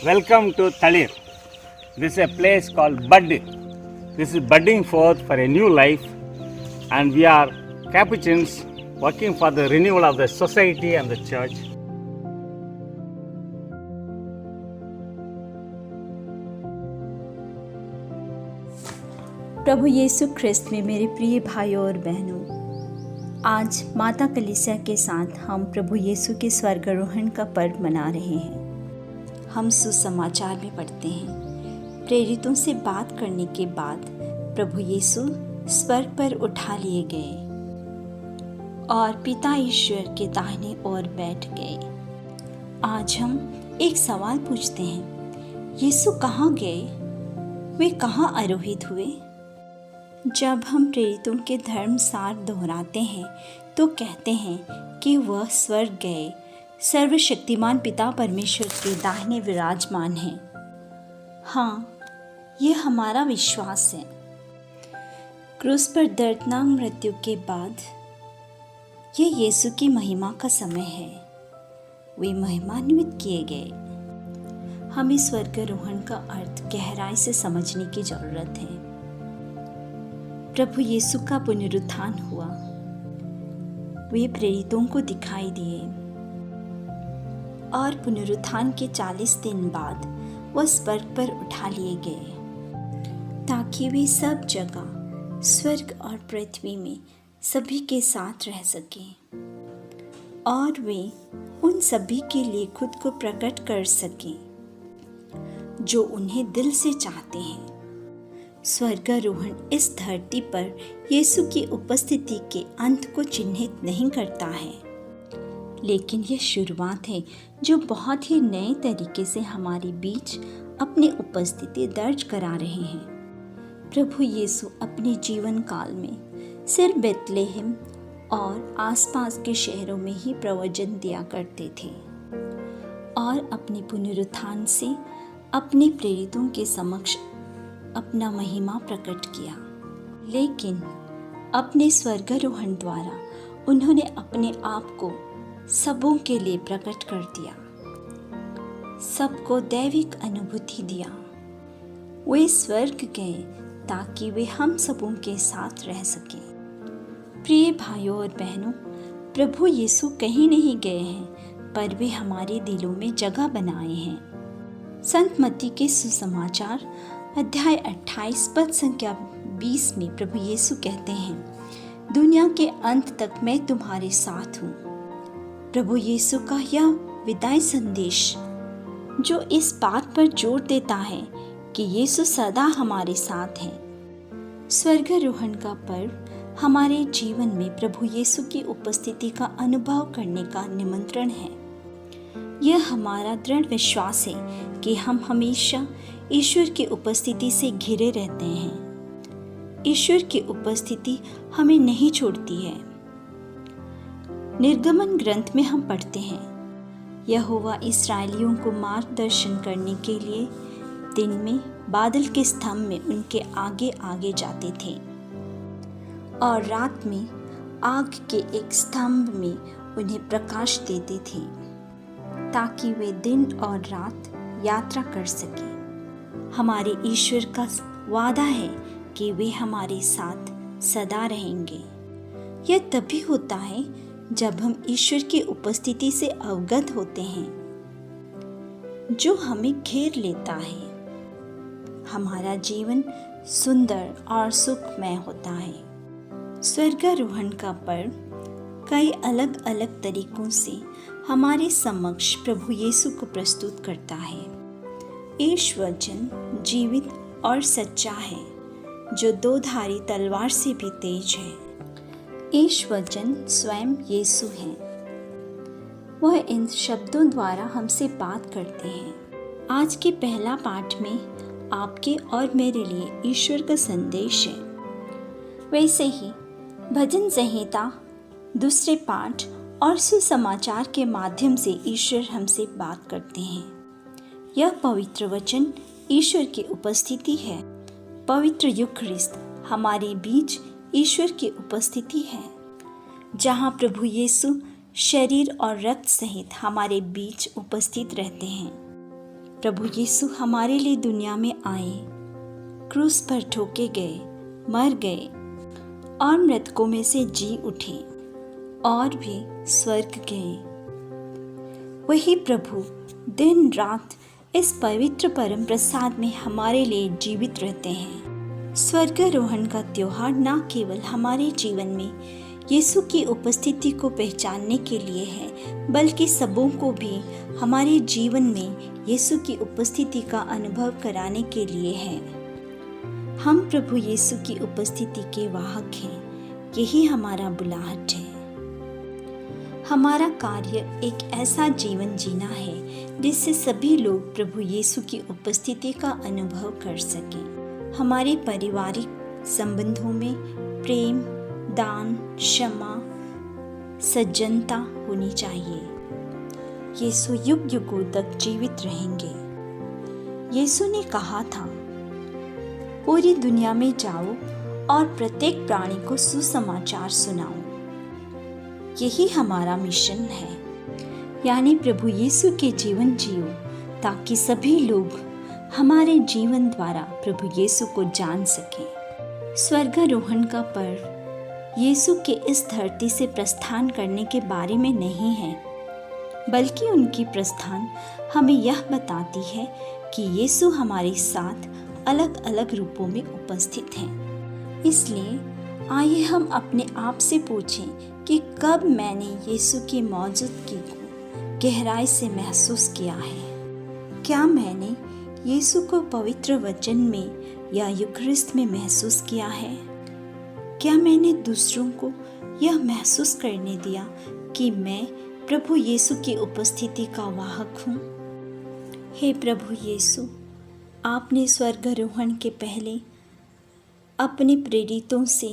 Welcome to Talir. This is a place called Bud. This is budding forth for a new life, and we are Capuchins working for the renewal of the society and the church. प्रभु यीशु ख्रिस्त में मेरे प्रिय भाइयों और बहनों, आज माता कलीसिया के साथ हम प्रभु यीशु के स्वर्गारोहण का पर्व मना रहे हैं। हम सुसमाचार में पढ़ते हैं, प्रेरितों से बात करने के बाद प्रभु यीशु स्वर्ग पर उठा लिए गए और पिता ईश्वर के दाहिने ओर बैठ गए। आज हम एक सवाल पूछते हैं, यीशु कहाँ गए? वे कहाँ आरोहित हुए? जब हम प्रेरितों के धर्म सार दोहराते हैं तो कहते हैं कि वह स्वर्ग गए, सर्वशक्तिमान पिता परमेश्वर के दाहिने विराजमान हैं। हाँ, ये हमारा विश्वास है। क्रूस पर दर्दनाक मृत्यु के बाद ये यीशु की महिमा का समय है। वे महिमान्वित किए गए। हमें स्वर्गारोहण का अर्थ गहराई से समझने की जरूरत है। प्रभु यीशु का पुनरुत्थान हुआ। वे प्रेरितों को दिखाई दिए और पुनरुत्थान के 40 दिन बाद वह स्वर्ग पर उठा लिए गए ताकि वे सब जगह स्वर्ग और पृथ्वी में सभी के साथ रह सकें और वे उन सभी के लिए खुद को प्रकट कर सकें जो उन्हें दिल से चाहते हैं। स्वर्गारोहण इस धरती पर यीशु की उपस्थिति के अंत को चिन्हित नहीं करता है, लेकिन यह शुरुआत है जो बहुत ही नए तरीके से हमारे बीच अपनी उपस्थिति दर्ज करा रहे हैं। प्रभु यीशु अपने जीवन काल में सिर्फ बेथलेहम और आसपास के शहरों में ही प्रवचन दिया करते थे और अपने पुनरुत्थान से अपने प्रेरितों के समक्ष अपना महिमा प्रकट किया, लेकिन अपने स्वर्गारोहण द्वारा उन्होंने अपने आप को सबों के लिए प्रकट कर दिया, सबको दैविक अनुभूति दिया। वे स्वर्ग गए ताकि वे हम सबों के साथ रह सकें। प्रिय भाइयों और बहनों, प्रभु यीशु कहीं नहीं गए हैं, पर वे हमारे दिलों में जगह बनाए हैं। संत मत्ती के सुसमाचार अध्याय 28 पद संख्या 20 में प्रभु यीशु कहते हैं, दुनिया के अंत तक मैं तुम्हारे साथ हूँ। प्रभु यीशु का यह विदाई संदेश जो इस बात पर जोर देता है कि यीशु सदा हमारे साथ हैं। स्वर्गारोहण का पर्व हमारे जीवन में प्रभु यीशु की उपस्थिति का अनुभव करने का निमंत्रण है। यह हमारा दृढ़ विश्वास है कि हम हमेशा ईश्वर की उपस्थिति से घिरे रहते हैं। ईश्वर की उपस्थिति हमें नहीं छोड़ती है। निर्गमन ग्रंथ में हम पढ़ते हैं, यहोवा इस्राएलियों को मार्गदर्शन करने के लिए दिन में बादल के स्तंभ में उनके आगे आगे जाते थे और रात में आग के एक स्तंभ में उन्हें प्रकाश देते थे ताकि वे दिन और रात यात्रा कर सकें। हमारे ईश्वर का वादा है कि वे हमारे साथ सदा रहेंगे। यह तभी होता है जब हम ईश्वर की उपस्थिति से अवगत होते हैं जो हमें घेर लेता है। हमारा जीवन सुंदर और सुखमय होता है। स्वर्गारोहण का पर्व कई अलग अलग तरीकों से हमारे समक्ष प्रभु यीशु को प्रस्तुत करता है। ईश वचन जीवित और सच्चा है जो दो धारी तलवार से भी तेज है। ईश वचन स्वयं यीशु हैं। वह इन शब्दों द्वारा हमसे बात करते हैं। आज के पहला पाठ में आपके और मेरे लिए ईश्वर का संदेश है। वैसे ही भजन संहिता, दूसरे पाठ और सुसमाचार के माध्यम से ईश्वर हमसे बात करते हैं। यह पवित्र वचन ईश्वर की उपस्थिति है। पवित्र यूखरिस्त हमारे बीच ईश्वर की उपस्थिति है, जहाँ प्रभु यीशु शरीर और रक्त सहित हमारे बीच उपस्थित रहते हैं। प्रभु यीशु हमारे लिए दुनिया में आए, क्रूस पर ठोके गए, मर गए और मृतकों में से जी उठे और भी स्वर्ग गए। वही प्रभु दिन रात इस पवित्र परम प्रसाद में हमारे लिए जीवित रहते हैं। स्वर्गारोहण का त्योहार न केवल हमारे जीवन में यीशु की उपस्थिति को पहचानने के लिए है, बल्कि सबों को भी हमारे जीवन में यीशु की उपस्थिति का अनुभव कराने के लिए है। हम प्रभु यीशु की उपस्थिति के वाहक हैं, यही हमारा बुलाहट है। हमारा कार्य एक ऐसा जीवन जीना है जिससे सभी लोग प्रभु यीशु की उपस्थिति का अनुभव कर सकें। हमारे पारिवारिक संबंधों में प्रेम, दान, क्षमा, सज्जनता होनी चाहिए। यीशु युग युगों तक जीवित रहेंगे। यीशु ने कहा था, पूरी दुनिया में जाओ और प्रत्येक प्राणी को सुसमाचार सुनाओ। यही हमारा मिशन है, यानी प्रभु यीशु के जीवन जियो ताकि सभी लोग हमारे जीवन द्वारा प्रभु यीशु को जान सकें। स्वर्गारोहण का पर्व यीशु के इस धरती से प्रस्थान करने के बारे में नहीं है, बल्कि उनकी प्रस्थान हमें यह बताती है कि यीशु हमारे साथ अलग अलग रूपों में उपस्थित हैं। इसलिए आइए हम अपने आप से पूछें कि कब मैंने यीशु की मौजूदगी को गहराई से महसूस किया है। क्या मैंने यीशु को पवित्र वचन में या यूखरिस्त में महसूस किया है? क्या मैंने दूसरों को यह महसूस करने दिया कि मैं प्रभु यीशु की उपस्थिति का वाहक हूँ? हे प्रभु यीशु, आपने स्वर्गारोहण के पहले अपने प्रेरितों से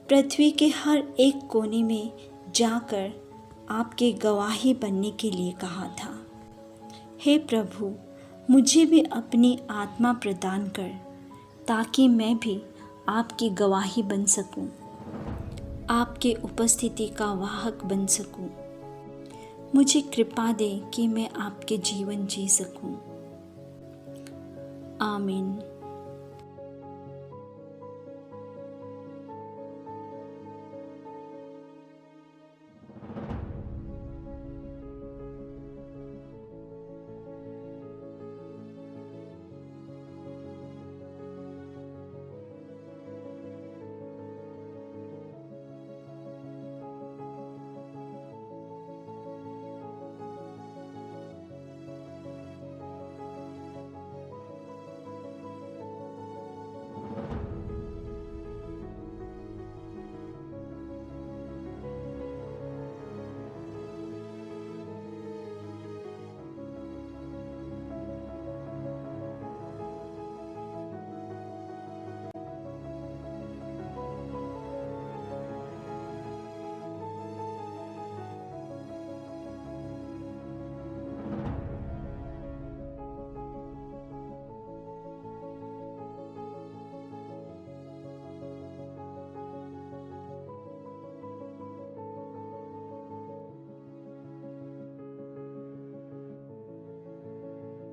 पृथ्वी के हर एक कोने में जाकर आपके गवाही बनने के लिए कहा था। हे प्रभु, मुझे भी अपनी आत्मा प्रदान कर ताकि मैं भी आपकी गवाही बन सकूं, आपके उपस्थिति का वाहक बन सकूं। मुझे कृपा दे कि मैं आपके जीवन जी सकूं। आमीन।